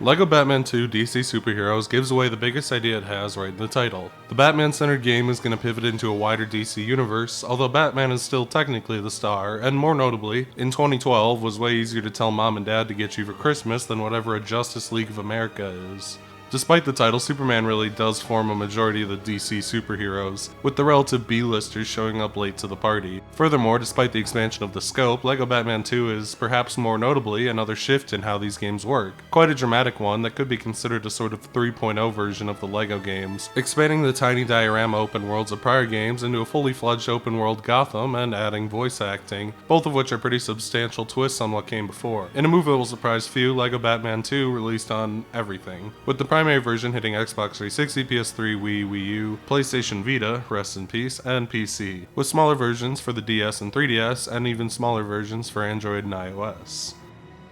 LEGO Batman 2 DC Superheroes gives away the biggest idea it has right in the title. The Batman-centered game is going to pivot into a wider DC universe, although Batman is still technically the star, and more notably, in 2012 was way easier to tell mom and dad to get you for Christmas than whatever a Justice League of America is. Despite the title, Superman really does form a majority of the DC superheroes, with the relative B-listers showing up late to the party. Furthermore, despite the expansion of the scope, LEGO Batman 2 is, perhaps more notably, another shift in how these games work. Quite a dramatic one that could be considered a sort of 3.0 version of the LEGO games, expanding the tiny diorama open worlds of prior games into a fully fledged open world Gotham and adding voice acting, both of which are pretty substantial twists on what came before. In a move that will surprise few, LEGO Batman 2 released on everything, with the primary version hitting Xbox 360, PS3, Wii U, PlayStation Vita, rest in peace, and PC, with smaller versions for the DS and 3DS, and even smaller versions for Android and iOS.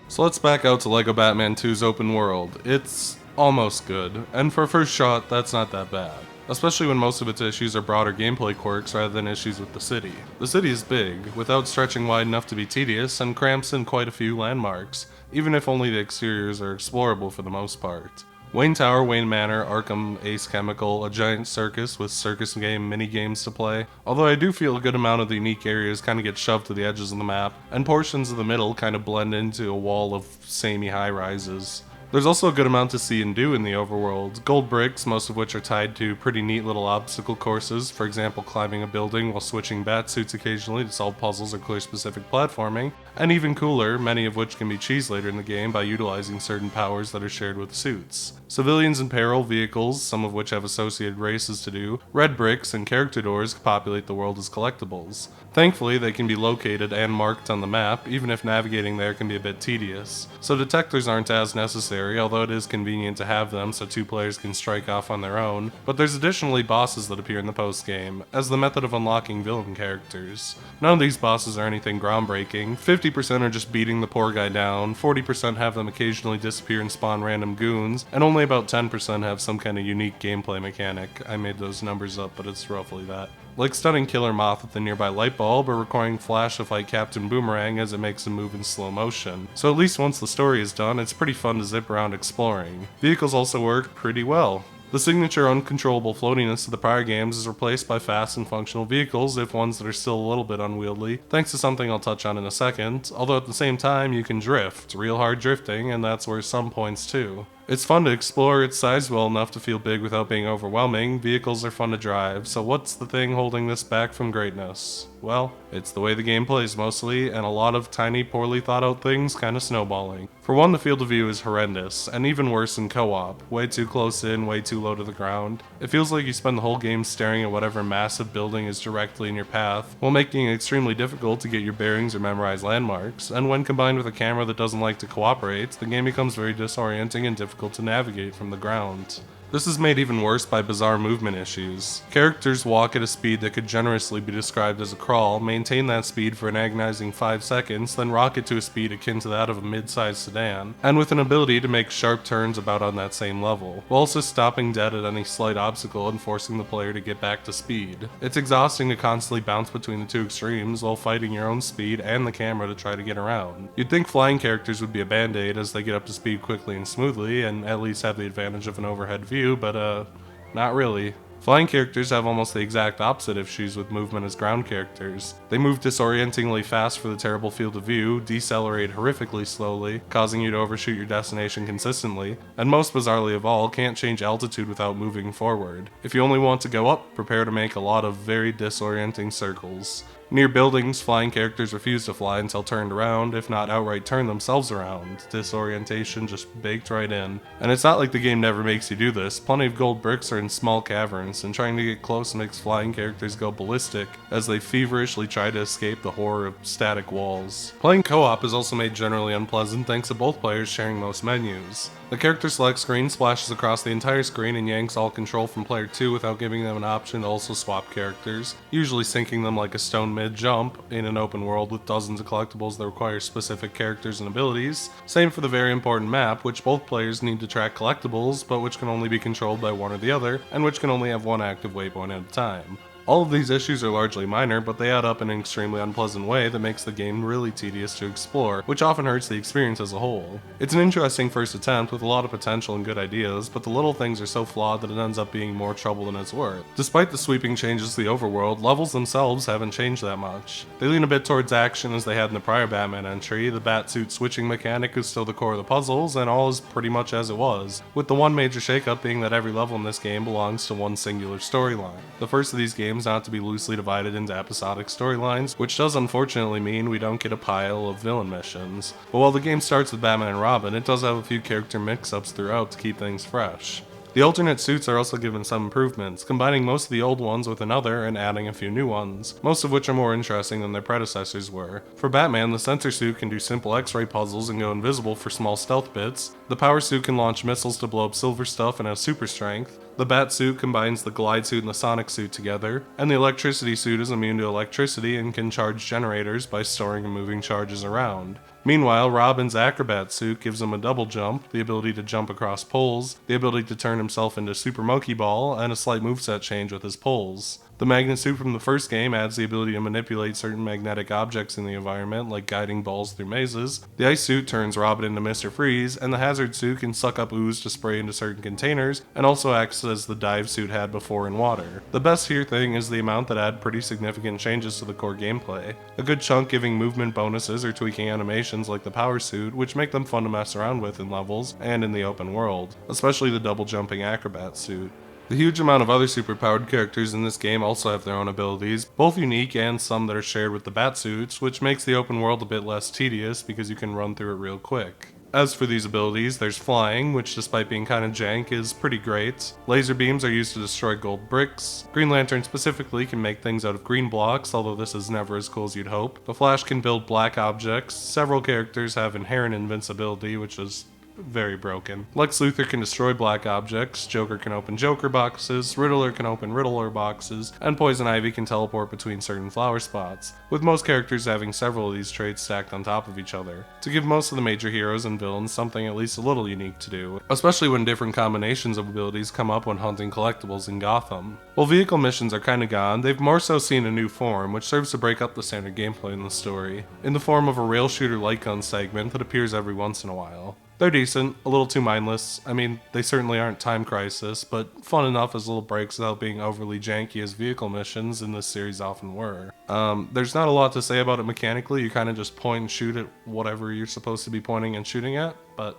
So let's back out to LEGO Batman 2's open world. It's almost good, and for a first shot, that's not that bad. Especially when most of its issues are broader gameplay quirks rather than issues with the city. The city is big, without stretching wide enough to be tedious, and cramps in quite a few landmarks, even if only the exteriors are explorable for the most part. Wayne Tower, Wayne Manor, Arkham, Ace Chemical, a giant circus with circus game mini-games to play, although I do feel a good amount of the unique areas kind of get shoved to the edges of the map, and portions of the middle kind of blend into a wall of samey high-rises. There's also a good amount to see and do in the overworld. Gold bricks, most of which are tied to pretty neat little obstacle courses, for example climbing a building while switching bat suits occasionally to solve puzzles or clear specific platforming, and even cooler, many of which can be cheesed later in the game by utilizing certain powers that are shared with suits. Civilians in peril, vehicles, some of which have associated races to do, red bricks, and character doors populate the world as collectibles. Thankfully, they can be located and marked on the map, even if navigating there can be a bit tedious, so detectors aren't as necessary, although it is convenient to have them so two players can strike off on their own, but there's additionally bosses that appear in the post-game, as the method of unlocking villain characters. None of these bosses are anything groundbreaking, 50% are just beating the poor guy down, 40% have them occasionally disappear and spawn random goons, and only about 10% have some kind of unique gameplay mechanic. I made those numbers up, but it's roughly that. Like stunning Killer Moth with a nearby light bulb, or requiring Flash to fight Captain Boomerang as it makes him move in slow motion. So at least once the story is done, it's pretty fun to zip around exploring. Vehicles also work pretty well. The signature uncontrollable floatiness of the prior games is replaced by fast and functional vehicles, if ones that are still a little bit unwieldy, thanks to something I'll touch on in a second, although at the same time you can drift, real hard drifting, and that's worth some points too. It's fun to explore its size well enough to feel big without being overwhelming, vehicles are fun to drive, so what's the thing holding this back from greatness? Well, it's the way the game plays mostly, and a lot of tiny, poorly thought out things kinda snowballing. For one, the field of view is horrendous, and even worse in co-op. Way too close in, way too low to the ground. It feels like you spend the whole game staring at whatever massive building is directly in your path, while making it extremely difficult to get your bearings or memorize landmarks, and when combined with a camera that doesn't like to cooperate, the game becomes very disorienting and difficult to navigate from the ground. This is made even worse by bizarre movement issues. Characters walk at a speed that could generously be described as a crawl, maintain that speed for an agonizing 5 seconds, then rocket to a speed akin to that of a mid-sized sedan, and with an ability to make sharp turns about on that same level, while also stopping dead at any slight obstacle and forcing the player to get back to speed. It's exhausting to constantly bounce between the two extremes while fighting your own speed and the camera to try to get around. You'd think flying characters would be a band-aid as they get up to speed quickly and smoothly, and at least have the advantage of an overhead view, but not really. Flying characters have almost the exact opposite issues with movement as ground characters. They move disorientingly fast for the terrible field of view, decelerate horrifically slowly, causing you to overshoot your destination consistently, and most bizarrely of all, can't change altitude without moving forward. If you only want to go up, prepare to make a lot of very disorienting circles. Near buildings, flying characters refuse to fly until turned around, if not outright turn themselves around. Disorientation just baked right in. And it's not like the game never makes you do this. Plenty of gold bricks are in small caverns, and trying to get close makes flying characters go ballistic as they feverishly try to escape the horror of static walls. Playing co-op is also made generally unpleasant thanks to both players sharing most menus. The character select screen splashes across the entire screen and yanks all control from player 2 without giving them an option to also swap characters, usually sinking them like a stone mid-jump in an open world with dozens of collectibles that require specific characters and abilities. Same for the very important map, which both players need to track collectibles, but which can only be controlled by one or the other, and which can only have one active waypoint at a time. All of these issues are largely minor, but they add up in an extremely unpleasant way that makes the game really tedious to explore, which often hurts the experience as a whole. It's an interesting first attempt with a lot of potential and good ideas, but the little things are so flawed that it ends up being more trouble than it's worth. Despite the sweeping changes to the overworld, levels themselves haven't changed that much. They lean a bit towards action as they had in the prior Batman entry, the Batsuit switching mechanic is still the core of the puzzles, and all is pretty much as it was, with the one major shakeup being that every level in this game belongs to one singular storyline. The first of these games not to be loosely divided into episodic storylines, which does unfortunately mean we don't get a pile of villain missions. But while the game starts with Batman and Robin, it does have a few character mix-ups throughout to keep things fresh. The alternate suits are also given some improvements, combining most of the old ones with another and adding a few new ones, most of which are more interesting than their predecessors were. For Batman, the sensor suit can do simple X-ray puzzles and go invisible for small stealth bits, the power suit can launch missiles to blow up silver stuff and has super strength, the bat suit combines the glide suit and the sonic suit together, and the electricity suit is immune to electricity and can charge generators by storing and moving charges around. Meanwhile, Robin's acrobat suit gives him a double jump, the ability to jump across poles, the ability to turn himself into Super Monkey Ball, and a slight moveset change with his poles. The magnet suit from the first game adds the ability to manipulate certain magnetic objects in the environment, like guiding balls through mazes. The ice suit turns Robin into Mr. Freeze, and the hazard suit can suck up ooze to spray into certain containers, and also acts as the dive suit had before in water. The best here thing is the amount that add pretty significant changes to the core gameplay. A good chunk giving movement bonuses or tweaking animations like the power suit, which make them fun to mess around with in levels and in the open world, especially the double jumping acrobat suit. The huge amount of other superpowered characters in this game also have their own abilities, both unique and some that are shared with the Batsuits, which makes the open world a bit less tedious because you can run through it real quick. As for these abilities, there's flying, which despite being kinda jank is pretty great. Laser beams are used to destroy gold bricks. Green Lantern specifically can make things out of green blocks, although this is never as cool as you'd hope. The Flash can build black objects. Several characters have inherent invincibility, which is very broken. Lex Luthor can destroy black objects, Joker can open Joker boxes, Riddler can open Riddler boxes, and Poison Ivy can teleport between certain flower spots, with most characters having several of these traits stacked on top of each other, to give most of the major heroes and villains something at least a little unique to do, especially when different combinations of abilities come up when hunting collectibles in Gotham. While vehicle missions are kinda gone, they've more so seen a new form, which serves to break up the standard gameplay in the story, in the form of a rail shooter light gun segment that appears every once in a while. They're decent, a little too mindless. I mean, they certainly aren't Time Crisis, but fun enough as little breaks without being overly janky as vehicle missions in this series often were. There's not a lot to say about it mechanically, you kinda just point and shoot at whatever you're supposed to be pointing and shooting at, but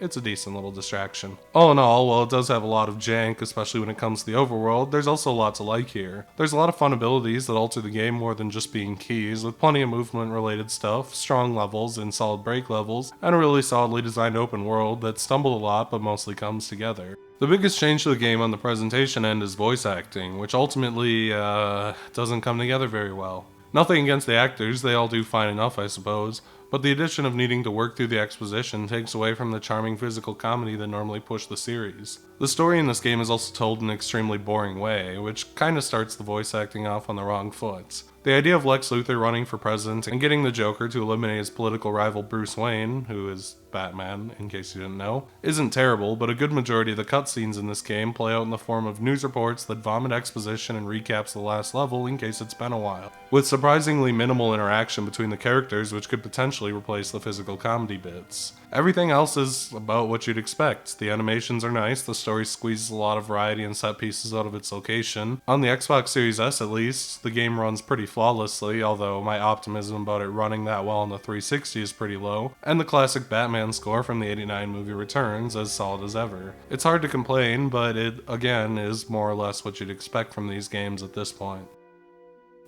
it's a decent little distraction. All in all, while it does have a lot of jank, especially when it comes to the overworld, there's also a lot to like here. There's a lot of fun abilities that alter the game more than just being keys, with plenty of movement related stuff, strong levels and solid break levels, and a really solidly designed open world that stumbled a lot but mostly comes together. The biggest change to the game on the presentation end is voice acting, which ultimately doesn't come together very well. Nothing against the actors, they all do fine enough I suppose, but the addition of needing to work through the exposition takes away from the charming physical comedy that normally pushed the series. The story in this game is also told in an extremely boring way, which kinda starts the voice acting off on the wrong foot. The idea of Lex Luthor running for president and getting the Joker to eliminate his political rival Bruce Wayne, who is Batman, in case you didn't know, isn't terrible, but a good majority of the cutscenes in this game play out in the form of news reports that vomit exposition and recaps the last level in case it's been a while, with surprisingly minimal interaction between the characters which could potentially replace the physical comedy bits. Everything else is about what you'd expect. The animations are nice, the story squeezes a lot of variety and set pieces out of its location. On the Xbox Series S at least, the game runs pretty flawlessly, although my optimism about it running that well on the 360 is pretty low, and the classic Batman score from the '89 movie returns as solid as ever. It's hard to complain, but it, again, is more or less what you'd expect from these games at this point.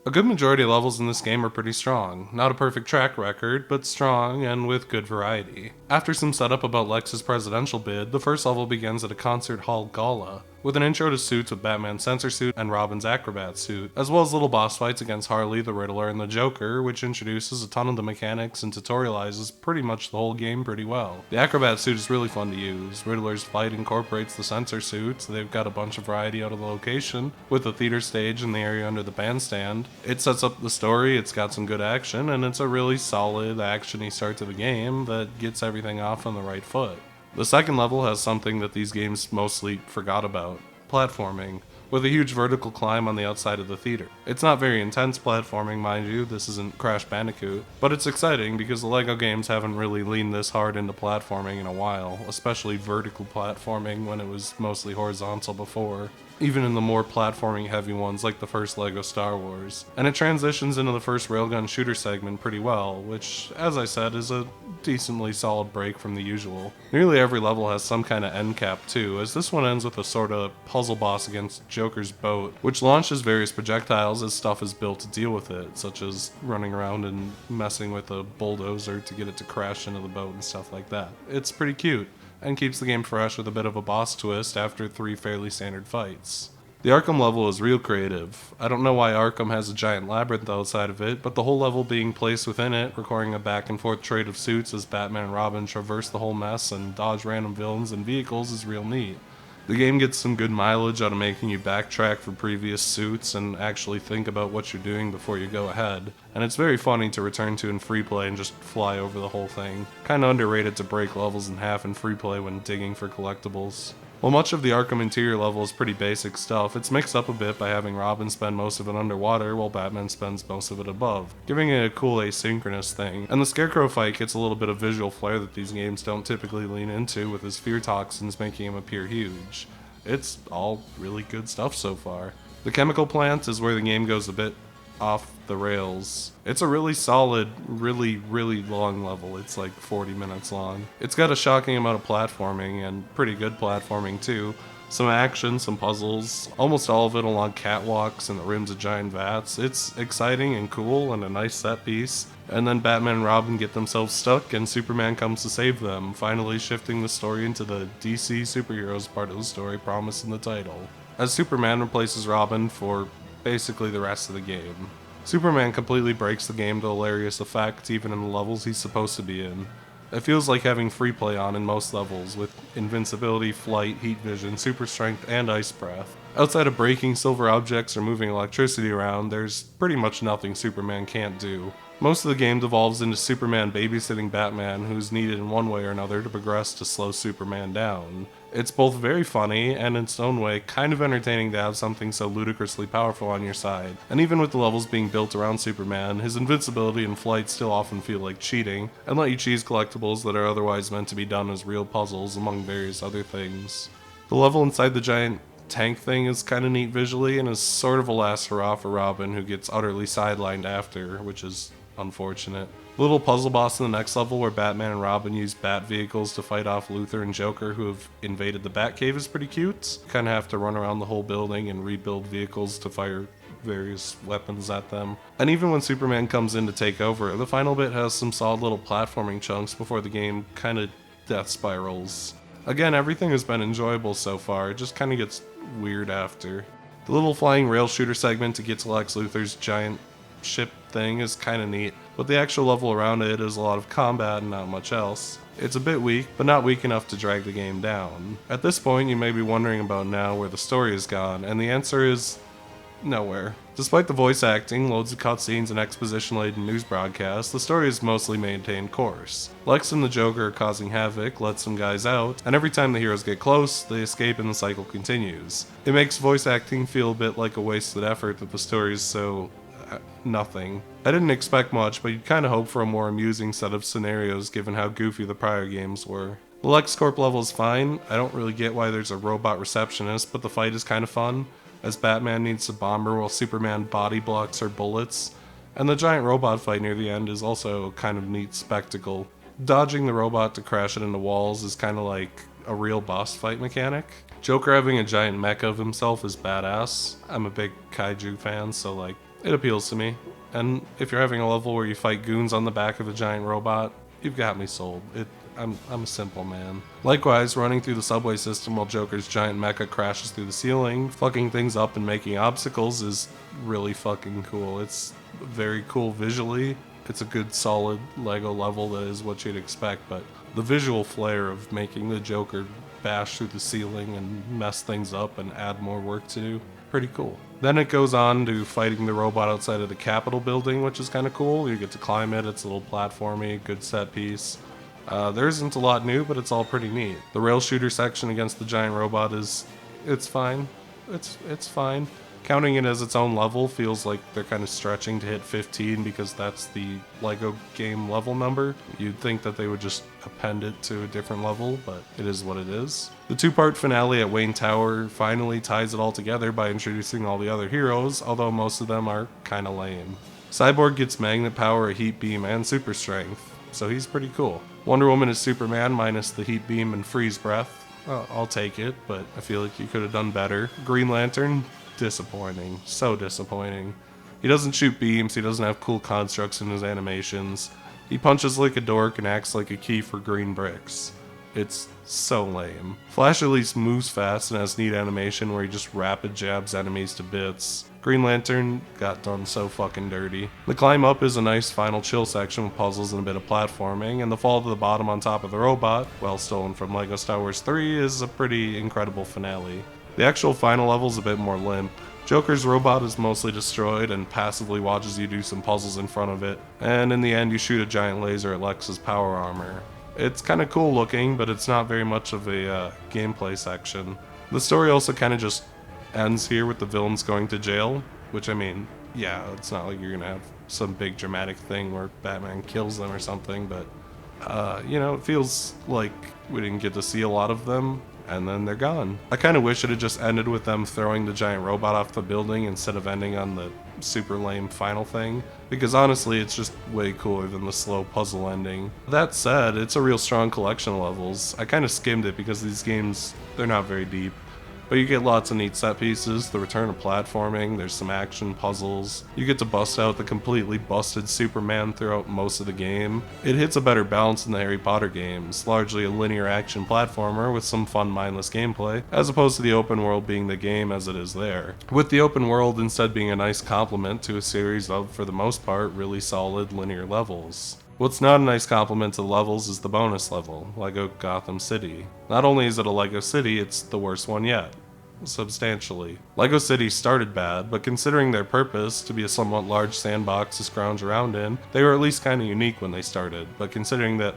A good majority of levels in this game are pretty strong. Not a perfect track record, but strong and with good variety. After some setup about Lex's presidential bid, the first level begins at a concert hall gala, with an intro to suits with Batman's sensor suit and Robin's acrobat suit, as well as little boss fights against Harley, the Riddler, and the Joker, which introduces a ton of the mechanics and tutorializes pretty much the whole game pretty well. The acrobat suit is really fun to use. Riddler's fight incorporates the sensor suit, so they've got a bunch of variety out of the location, with the theater stage and the area under the bandstand. It sets up the story, it's got some good action, and it's a really solid, action-y start to the game that gets everything off on the right foot. The second level has something that these games mostly forgot about: platforming. with a huge vertical climb on the outside of the theater. It's not very intense platforming, mind you, this isn't Crash Bandicoot, but it's exciting because the LEGO games haven't really leaned this hard into platforming in a while, especially vertical platforming when it was mostly horizontal before, even in the more platforming heavy ones like the first LEGO Star Wars. And it transitions into the first railgun shooter segment pretty well, which, as I said, is a decently solid break from the usual. Nearly every level has some kind of end cap too, as this one ends with a sort of puzzle boss against Joker's boat, which launches various projectiles as stuff is built to deal with it, such as running around and messing with a bulldozer to get it to crash into the boat and stuff like that. It's pretty cute, and keeps the game fresh with a bit of a boss twist after 3 fairly standard fights. The Arkham level is real creative. I don't know why Arkham has a giant labyrinth outside of it, but the whole level being placed within it, requiring a back and forth trade of suits as Batman and Robin traverse the whole mess and dodge random villains and vehicles, is real neat. The game gets some good mileage out of making you backtrack for previous suits and actually think about what you're doing before you go ahead, and it's very funny to return to in free play and just fly over the whole thing. Kinda underrated to break levels in half in free play when digging for collectibles. While much of the Arkham interior level is pretty basic stuff, it's mixed up a bit by having Robin spend most of it underwater while Batman spends most of it above, giving it a cool asynchronous thing. And the Scarecrow fight gets a little bit of visual flair that these games don't typically lean into, with his fear toxins making him appear huge. It's all really good stuff so far. The chemical plant is where the game goes a bit off the rails. It's a really solid, really long level. It's like 40 minutes long. It's got a shocking amount of platforming, and pretty good platforming too. Some action, some puzzles, almost all of it along catwalks and the rims of giant vats. It's exciting and cool and a nice set piece. And then Batman and Robin get themselves stuck and Superman comes to save them, finally shifting the story into the DC superheroes part of the story promised in the title, as Superman replaces Robin for basically the rest of the game. Superman completely breaks the game to hilarious effect, even in the levels he's supposed to be in. It feels like having free play on in most levels, with invincibility, flight, heat vision, super strength, and ice breath. Outside of breaking silver objects or moving electricity around, there's pretty much nothing Superman can't do. Most of the game devolves into Superman babysitting Batman, who's needed in one way or another to progress to slow Superman down. It's both very funny and in its own way kind of entertaining to have something so ludicrously powerful on your side. And even with the levels being built around Superman, his invincibility and flight still often feel like cheating, and let you cheese collectibles that are otherwise meant to be done as real puzzles among various other things. The level inside the giant tank thing is kind of neat visually and is sort of a last hurrah for Robin, who gets utterly sidelined after, which is unfortunate. The little puzzle boss in the next level where Batman and Robin use bat vehicles to fight off Luthor and Joker who have invaded the Batcave is pretty cute. You kind of have to run around the whole building and rebuild vehicles to fire various weapons at them. And even when Superman comes in to take over, the final bit has some solid little platforming chunks before the game kind of death spirals. Again, everything has been enjoyable so far, it just kind of gets weird after. The little flying rail shooter segment to get to Lex Luthor's giant ship thing is kind of neat, but the actual level around it is a lot of combat and not much else. It's a bit weak, but not weak enough to drag the game down. At this point, you may be wondering about now where the story has gone, and the answer is nowhere. Despite the voice acting, loads of cutscenes, and exposition-laden news broadcasts, the story is mostly maintained course. Lex and the Joker are causing havoc, let some guys out, and every time the heroes get close, they escape and the cycle continues. It makes voice acting feel a bit like a wasted effort that the story is so nothing. I didn't expect much, but you'd kinda hope for a more amusing set of scenarios given how goofy the prior games were. The LexCorp level is fine. I don't really get why there's a robot receptionist, but the fight is kinda fun, as Batman needs to bomb her while Superman body blocks her bullets, and the giant robot fight near the end is also a kind of neat spectacle. Dodging the robot to crash it into walls is kinda like a real boss fight mechanic. Joker having a giant mecha of himself is badass. I'm a big kaiju fan, so it appeals to me. And if you're having a level where you fight goons on the back of a giant robot, you've got me sold. I'm a simple man. Likewise, running through the subway system while Joker's giant mecha crashes through the ceiling, fucking things up and making obstacles is really fucking cool. It's very cool visually. It's a good solid LEGO level that is what you'd expect, but the visual flair of making the Joker bash through the ceiling and mess things up and add more work to do, pretty cool. Then it goes on to fighting the robot outside of the Capitol building, which is kind of cool. You get to climb it, it's a little platformy, good set piece. There isn't a lot new, but it's all pretty neat. The rail shooter section against the giant robot it's fine. it's fine. Counting it as its own level feels like they're kind of stretching to hit 15 because that's the Lego game level number. You'd think that they would just append it to a different level, but it is what it is. The two-part finale at Wayne Tower finally ties it all together by introducing all the other heroes, although most of them are kinda lame. Cyborg gets magnet power, a heat beam, and super strength, so he's pretty cool. Wonder Woman is Superman minus the heat beam and freeze breath. I'll take it, but I feel like you could have done better. Green Lantern, disappointing. So disappointing. He doesn't shoot beams, he doesn't have cool constructs in his animations. He punches like a dork and acts like a key for green bricks. It's so lame. Flash at least moves fast and has neat animation where he just rapid jabs enemies to bits. Green Lantern got done so fucking dirty. The climb up is a nice final chill section with puzzles and a bit of platforming, and the fall to the bottom on top of the robot, well stolen from LEGO Star Wars 3, is a pretty incredible finale. The actual final level is a bit more limp. Joker's robot is mostly destroyed and passively watches you do some puzzles in front of it, and in the end you shoot a giant laser at Lex's power armor. It's kinda cool looking, but it's not very much of a gameplay section. The story also kinda just ends here with the villains going to jail, which I mean, yeah, it's not like you're gonna have some big dramatic thing where Batman kills them or something, but it feels like we didn't get to see a lot of them, and then they're gone. I kind of wish it had just ended with them throwing the giant robot off the building instead of ending on the super lame final thing, because honestly it's just way cooler than the slow puzzle ending. That said, it's a real strong collection of levels. I kind of skimmed it because these games, they're not very deep. But you get lots of neat set pieces, the return of platforming, there's some action puzzles. You get to bust out the completely busted Superman throughout most of the game. It hits a better balance than the Harry Potter games, largely a linear action platformer with some fun mindless gameplay, as opposed to the open world being the game as it is there. With the open world instead being a nice complement to a series of, for the most part, really solid linear levels. What's not a nice compliment to the levels is the bonus level, LEGO Gotham City. Not only is it a LEGO City, it's the worst one yet. Substantially. LEGO City started bad, but considering their purpose to be a somewhat large sandbox to scrounge around in, they were at least kinda unique when they started, but considering that,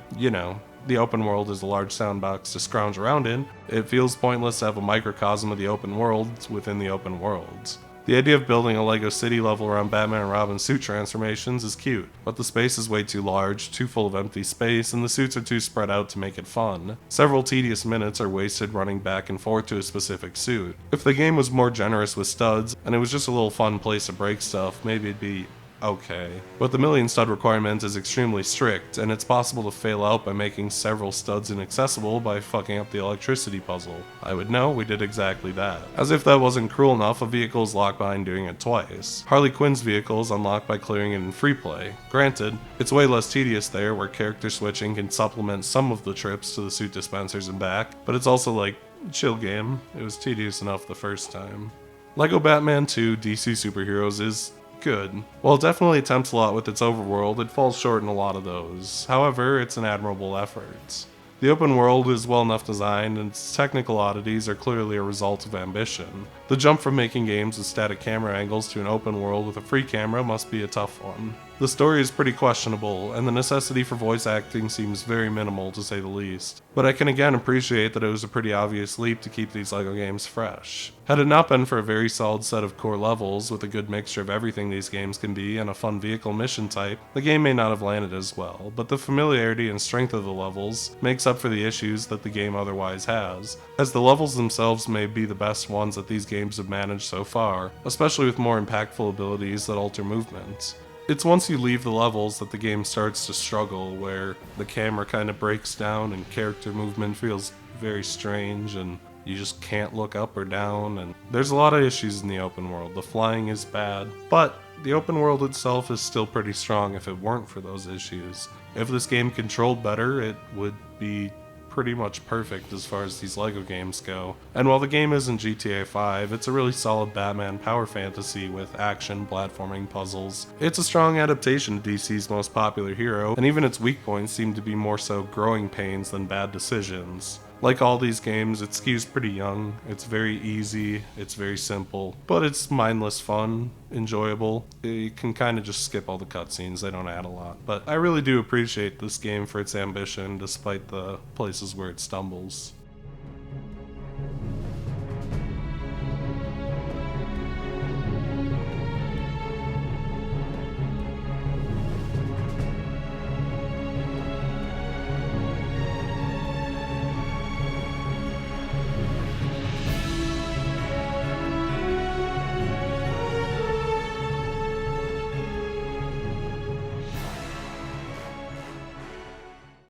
the open world is a large sandbox to scrounge around in, it feels pointless to have a microcosm of the open world within the open worlds. The idea of building a LEGO City level around Batman and Robin's suit transformations is cute, but the space is way too large, too full of empty space, and the suits are too spread out to make it fun. Several tedious minutes are wasted running back and forth to a specific suit. If the game was more generous with studs, and it was just a little fun place to break stuff, maybe it'd be okay. But the million stud requirement is extremely strict, and it's possible to fail out by making several studs inaccessible by fucking up the electricity puzzle. I would know, we did exactly that. As if that wasn't cruel enough, a vehicle is locked behind doing it twice. Harley Quinn's vehicle is unlocked by clearing it in free play. Granted, it's way less tedious there, where character switching can supplement some of the trips to the suit dispensers and back, but it's also like, chill game, it was tedious enough the first time. LEGO Batman 2 DC Superheroes is good. While it definitely attempts a lot with its overworld, it falls short in a lot of those. However, it's an admirable effort. The open world is well enough designed, and its technical oddities are clearly a result of ambition. The jump from making games with static camera angles to an open world with a free camera must be a tough one. The story is pretty questionable, and the necessity for voice acting seems very minimal to say the least. But I can again appreciate that it was a pretty obvious leap to keep these LEGO games fresh. Had it not been for a very solid set of core levels with a good mixture of everything these games can be and a fun vehicle mission type, the game may not have landed as well, but the familiarity and strength of the levels makes up for the issues that the game otherwise has, as the levels themselves may be the best ones that these games have managed so far, especially with more impactful abilities that alter movement. It's once you leave the levels that the game starts to struggle, where the camera kind of breaks down and character movement feels very strange and you just can't look up or down, and there's a lot of issues in the open world. The flying is bad, but the open world itself is still pretty strong if it weren't for those issues. If this game controlled better, it would be pretty much perfect as far as these LEGO games go. And while the game isn't GTA 5, it's a really solid Batman power fantasy with action, platforming, puzzles. It's a strong adaptation to DC's most popular hero, and even its weak points seem to be more so growing pains than bad decisions. Like all these games, it skews pretty young, it's very easy, it's very simple, but it's mindless fun, enjoyable. You can kind of just skip all the cutscenes, they don't add a lot. But I really do appreciate this game for its ambition, despite the places where it stumbles.